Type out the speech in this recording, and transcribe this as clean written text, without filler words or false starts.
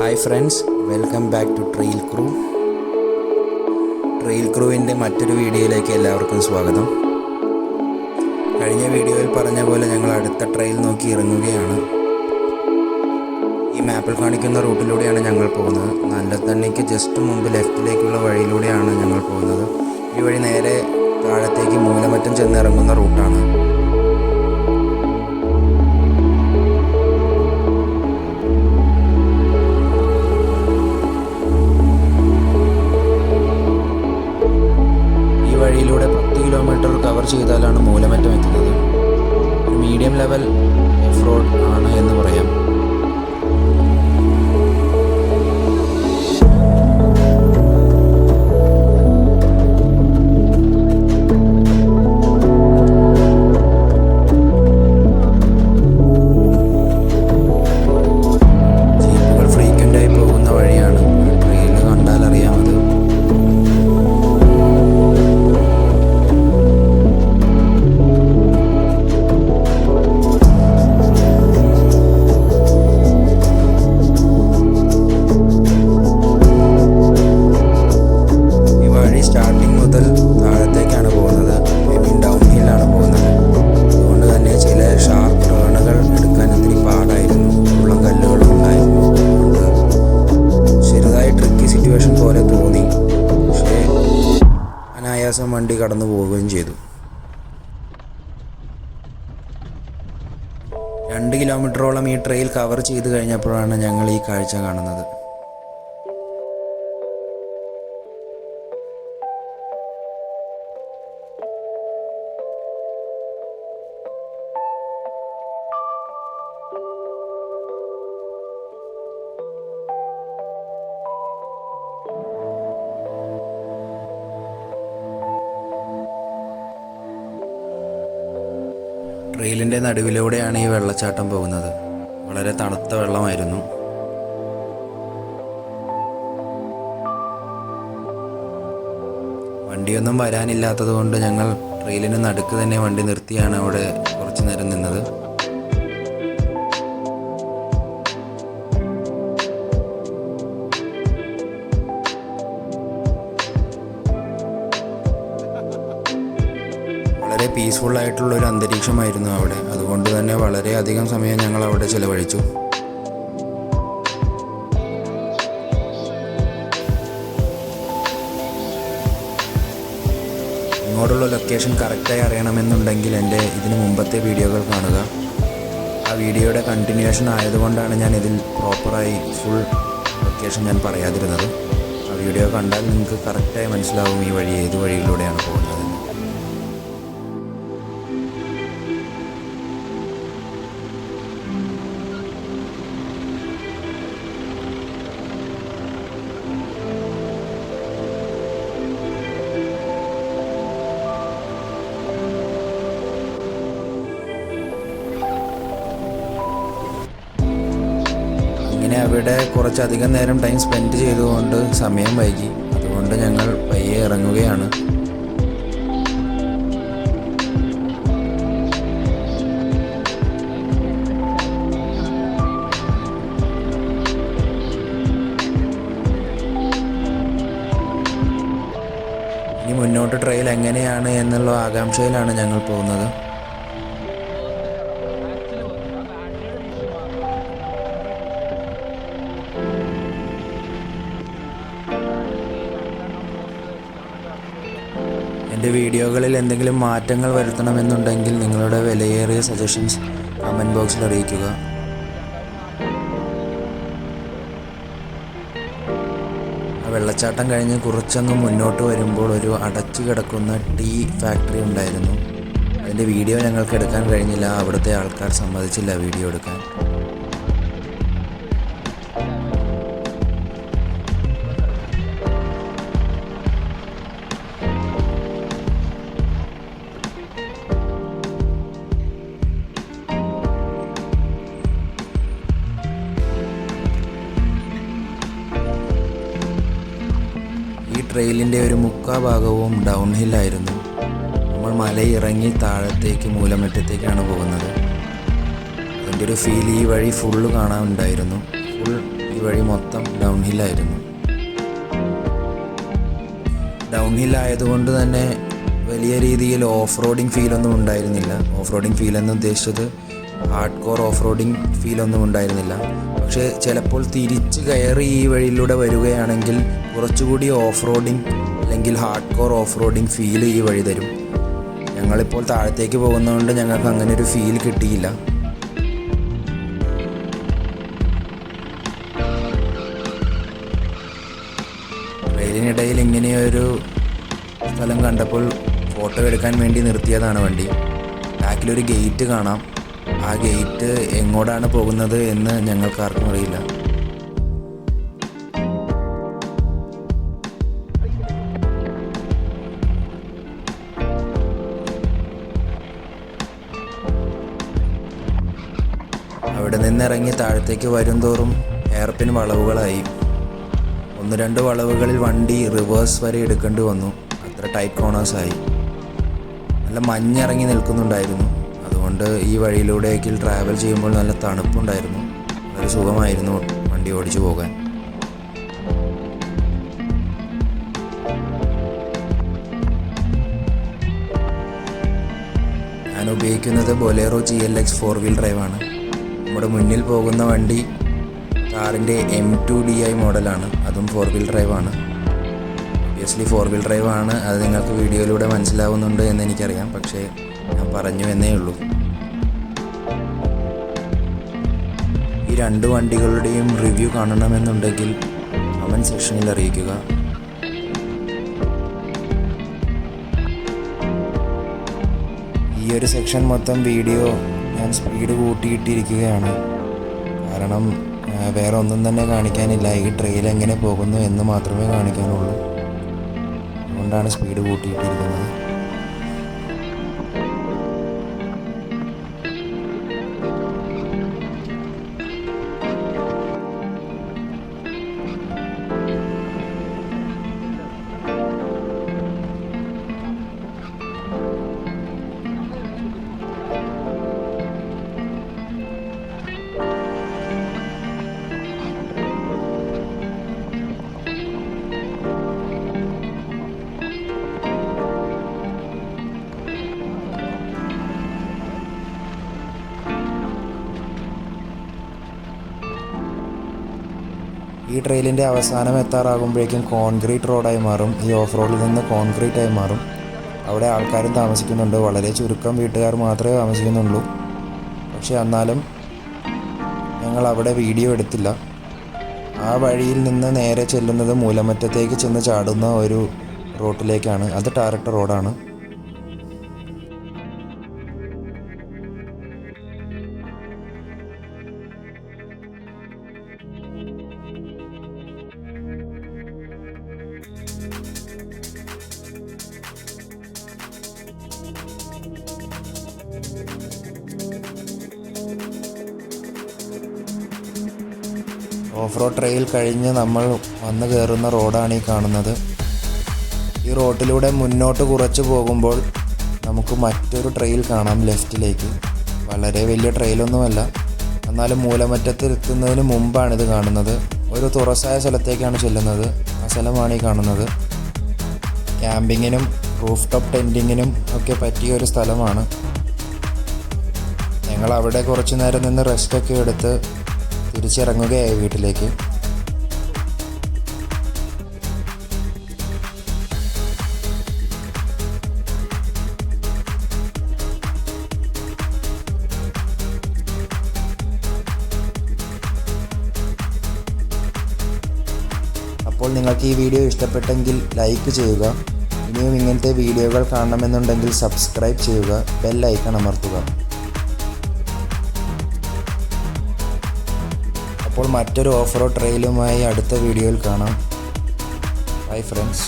Hi friends, welcome back to Trail Crew. Trail ക്രൂവിൻ്റെ മറ്റൊരു വീഡിയോയിലേക്ക് എല്ലാവർക്കും സ്വാഗതം. കഴിഞ്ഞ വീഡിയോയിൽ പറഞ്ഞ പോലെ ഞങ്ങൾ അടുത്ത ട്രെയിൽ നോക്കി ഇറങ്ങുകയാണ്. ഈ മാപ്പിൽ കാണിക്കുന്ന റൂട്ടിലൂടെയാണ് ഞങ്ങൾ പോകുന്നത്. നല്ലതണ്ണിക്ക് ജസ്റ്റ് മുമ്പ് ലെഫ്റ്റിലേക്കുള്ള വഴിയിലൂടെയാണ് ഞങ്ങൾ പോകുന്നത്. ഈ വഴി നേരെ താഴത്തേക്ക് മൂലമറ്റം ചെന്നിറങ്ങുന്ന റൂട്ടാണ്. വഴിയിലൂടെ 10 കിലോമീറ്റർ കവർ ചെയ്താലാണ് മൂലമറ്റം എത്തുന്നത്. ഒരു മീഡിയം ലെവൽ ഓഫ് റോഡ് ആണ് എന്ന് പറയാം. ജീപ്പുകൾ ഫ്രീക്വൻ്റായി പോകുന്ന വഴിയാണ്. ട്രെയിനിൽ കണ്ടാൽ അറിയാമത്. സ്റ്റാർട്ടിങ് മുതൽ താഴത്തേക്കാണ് പോകുന്നത്. ഡൗൺ ഹില്ലാണ് പോകുന്നത്. അതുകൊണ്ട് തന്നെ ചില ഷാർപ്പ് ടേണുകൾ എടുക്കാൻ ഒത്തിരി പാടായിരുന്നു. ഉള്ളം കല്ലുകളും ഉണ്ടായിരുന്നു. അതുകൊണ്ട് ചെറുതായി ട്രിക്കി സിറ്റുവേഷൻ പോലെ തോന്നി. പക്ഷേ അനായാസം വണ്ടി കടന്നു പോവുകയും ചെയ്തു. 2 കിലോമീറ്ററോളം ഈ ട്രെയിൽ കവർ ചെയ്ത് കഴിഞ്ഞപ്പോഴാണ് ഞങ്ങൾ ഈ കാഴ്ച കാണുന്നത്. ട്രെയിലിൻ്റെ നടുവിലൂടെയാണ് ഈ വെള്ളച്ചാട്ടം പോകുന്നത്. വളരെ തണുത്ത വെള്ളമായിരുന്നു. വണ്ടിയൊന്നും വരാനില്ലാത്തത് കൊണ്ട് ഞങ്ങൾ ട്രെയിലിന് നടുക്ക് തന്നെ വണ്ടി നിർത്തിയാണ് അവിടെ കുറച്ചു നേരം നിന്നത്. വളരെ പീസ്ഫുള്ളായിട്ടുള്ളൊരു അന്തരീക്ഷമായിരുന്നു അവിടെ. അതുകൊണ്ട് തന്നെ വളരെയധികം സമയം ഞങ്ങൾ അവിടെ ചിലവഴിച്ചു. ഇങ്ങോട്ടുള്ള ലൊക്കേഷൻ കറക്റ്റായി അറിയണമെന്നുണ്ടെങ്കിൽ എൻ്റെ ഇതിന് മുമ്പത്തെ വീഡിയോകൾ കാണുക. ആ വീഡിയോയുടെ കണ്ടിന്യൂഷൻ ആയതുകൊണ്ടാണ് ഞാൻ ഇതിൽ പ്രോപ്പറായി ഫുൾ ലൊക്കേഷൻ ഞാൻ പറയാതിരുന്നത്. ആ വീഡിയോ കണ്ടാൽ നിങ്ങൾക്ക് കറക്റ്റായി മനസ്സിലാവും ഈ വഴി ഏത് വഴിയിലൂടെയാണ് പോകുന്നത്. ഇങ്ങനെ അവിടെ കുറച്ചധികം നേരം ടൈം സ്പെൻഡ് ചെയ്തുകൊണ്ട് സമയം വൈകി. അതുകൊണ്ട് ഞങ്ങൾ പയ്യെ ഇറങ്ങുകയാണ്. ഇനി മുന്നോട്ട് ട്രെയിൽ എങ്ങനെയാണ് എന്നുള്ള ആകാംക്ഷയിലാണ് ഞങ്ങൾ പോകുന്നത്. എൻ്റെ വീഡിയോകളിൽ എന്തെങ്കിലും മാറ്റങ്ങൾ വരുത്തണമെന്നുണ്ടെങ്കിൽ നിങ്ങളുടെ വിലയേറിയ സജഷൻസ് കമൻറ്റ് ബോക്സിൽ അറിയിക്കുക. ആ വെള്ളച്ചാട്ടം കഴിഞ്ഞ് കുറച്ചങ്ങ് മുന്നോട്ട് വരുമ്പോൾ ഒരു അടച്ചു കിടക്കുന്ന ടീ ഫാക്ടറി ഉണ്ടായിരുന്നു. അതിൻ്റെ വീഡിയോ ഞങ്ങൾക്ക് എടുക്കാൻ കഴിഞ്ഞില്ല. അവിടുത്തെ ആൾക്കാർ സമ്മതിച്ചില്ല വീഡിയോ എടുക്കാൻ. ട്രെയിലിൻ്റെ ഒരു മുക്കാൽ ഭാഗവും ഡൗൺ ഹില്ലായിരുന്നു. നമ്മൾ മലയിറങ്ങി താഴത്തേക്ക് മൂലമറ്റത്തേക്കാണ് പോകുന്നത്. അതിൻ്റെ ഒരു ഫീൽ ഈ വഴി ഫുള്ള് കാണാനുണ്ടായിരുന്നു. ഫുൾ ഈ വഴി മൊത്തം ഡൗൺ ഹില്ലായിരുന്നു. ഡൗൺ ഹിൽ ആയതുകൊണ്ട് തന്നെ വലിയ രീതിയിൽ ഓഫ് റോഡിങ് ഫീലൊന്നും ഉണ്ടായിരുന്നില്ല. ഓഫ് റോഡിങ് ഫീൽ എന്ന് ഉദ്ദേശിച്ചത് ഹാർഡ് കോർ ഓഫ് റോഡിങ് ഫീലൊന്നും ഉണ്ടായിരുന്നില്ല. പക്ഷേ ചിലപ്പോൾ തിരിച്ച് കയറി ഈ വഴിയിലൂടെ വരികയാണെങ്കിൽ കുറച്ചുകൂടി ഓഫ് റോഡിങ് അല്ലെങ്കിൽ hard core off roading feel ഈ വഴി തരും. ഞങ്ങളിപ്പോൾ താഴത്തേക്ക് പോകുന്നതുകൊണ്ട് ഞങ്ങൾക്ക് അങ്ങനെ ഒരു ഫീൽ കിട്ടിയില്ല. ട്രെയിനിനിടയിൽ ഇങ്ങനെയൊരു സ്ഥലം കണ്ടപ്പോൾ ഫോട്ടോ എടുക്കാൻ വേണ്ടി നിർത്തിയതാണ് വണ്ടി. ബാക്കിലൊരു ഗേറ്റ് കാണാം. ആ ഗേറ്റ് എങ്ങോട്ടാണ് പോകുന്നത് എന്ന് ഞങ്ങൾക്കാർക്കും അറിയില്ല. അവിടെ നിന്നിറങ്ങി താഴത്തേക്ക് വരുംതോറും ഹെയർപിൻ വളവുകളായി. 1-2 വളവുകളിൽ വണ്ടി റിവേഴ്സ് വരെ എടുക്കേണ്ടി വന്നു. അത്ര ടൈറ്റ് കോർണേഴ്സായി. നല്ല മഞ്ഞിറങ്ങി നിൽക്കുന്നുണ്ടായിരുന്നു. അതുകൊണ്ട് ഈ വഴിയിലൂടെയൊക്കെ ട്രാവൽ ചെയ്യുമ്പോൾ നല്ല തണുപ്പുണ്ടായിരുന്നു. വളരെ സുഖമായിരുന്നു വണ്ടി ഓടിച്ചു പോകാൻ. ഞാൻ ഉപയോഗിക്കുന്നത് ബൊലേറോ GLX 4-wheel ഡ്രൈവാണ്. നമ്മുടെ മുന്നിൽ പോകുന്ന വണ്ടി കാറിൻ്റെ M2Di മോഡലാണ്. അതും 4-wheel ഡ്രൈവാണ്. Obviously 4-wheel ഡ്രൈവാണ്. അത് നിങ്ങൾക്ക് വീഡിയോയിലൂടെ മനസ്സിലാവുന്നുണ്ട് എന്ന് എനിക്കറിയാം. പക്ഷേ ഞാൻ പറഞ്ഞു എന്നേ ഉള്ളൂ. ഈ 2 വണ്ടികളുടെയും റിവ്യൂ കാണണമെന്നുണ്ടെങ്കിൽ കമൻറ്റ് സെക്ഷനിൽ അറിയിക്കുക. ഈ ഒരു സെക്ഷൻ മൊത്തം വീഡിയോ ഞാൻ സ്പീഡ് കൂട്ടിയിട്ടിരിക്കുകയാണ്. കാരണം വേറെ ഒന്നും തന്നെ കാണിക്കാനില്ല. ഈ ട്രെയിൽ എങ്ങനെ പോകുന്നു എന്ന് മാത്രമേ കാണിക്കാനുള്ളൂ. അതുകൊണ്ടാണ് സ്പീഡ് കൂട്ടിയിട്ടിരിക്കുന്നത്. ഈ ട്രെയിലിൻ്റെ അവസാനം എത്താറാകുമ്പോഴേക്കും കോൺക്രീറ്റ് റോഡായി മാറും. ഈ ഓഫ് റോഡിൽ നിന്ന് കോൺക്രീറ്റ് ആയി മാറും. അവിടെ ആൾക്കാരും താമസിക്കുന്നുണ്ട്. വളരെ ചുരുക്കം വീട്ടുകാർ മാത്രമേ താമസിക്കുന്നുള്ളൂ. പക്ഷേ എന്നാലും ഞങ്ങൾ അവിടെ വീഡിയോ എടുത്തില്ല. ആ വഴിയിൽ നിന്ന് നേരെ ചെല്ലുന്നത് മൂലമറ്റത്തേക്ക് ചെന്ന് ചാടുന്ന ഒരു റോട്ടിലേക്കാണ്. അത് ടാറിട്ട റോഡാണ്. ഓഫ് റോഡ് ട്രെയിൽ കഴിഞ്ഞ് നമ്മൾ വന്ന് കയറുന്ന റോഡാണ് ഈ കാണുന്നത്. ഈ റോഡിലൂടെ മുന്നോട്ട് കുറച്ച് പോകുമ്പോൾ നമുക്ക് മറ്റൊരു ട്രെയിൽ കാണാം ലെഫ്റ്റിലേക്ക്. വളരെ വലിയ ട്രെയിലൊന്നുമല്ല, എന്നാലും മൂലമറ്റത്തെത്തുന്നതിന് മുമ്പാണിത് കാണുന്നത്. ഒരു തുറസായ സ്ഥലത്തേക്കാണ് ചെല്ലുന്നത്. ആ സ്ഥലമാണ് ഈ കാണുന്നത്. ക്യാമ്പിങ്ങിനും റൂഫ് ടോപ്പ് ടെൻറ്റിങ്ങിനും ഒക്കെ പറ്റിയ ഒരു സ്ഥലമാണ്. ഞങ്ങൾ അവിടെ കുറച്ച് നേരം നിന്ന് റെസ്റ്റൊക്കെ എടുത്ത് തിരിച്ചിറങ്ങുകയായി വീട്ടിലേക്ക്. അപ്പോൾ നിങ്ങൾക്ക് ഈ വീഡിയോ ഇഷ്ടപ്പെട്ടെങ്കിൽ ലൈക്ക് ചെയ്യുക. ഇനിയും ഇങ്ങനത്തെ വീഡിയോകൾ കാണണമെന്നുണ്ടെങ്കിൽ സബ്സ്ക്രൈബ് ചെയ്യുക. ബെൽ ഐക്കൺ അമർത്തുക. അപ്പോൾ മറ്റൊരു ഓഫ് റോഡ് ട്രെയിലുമായി അടുത്ത വീഡിയോയിൽ കാണാം. Bye friends.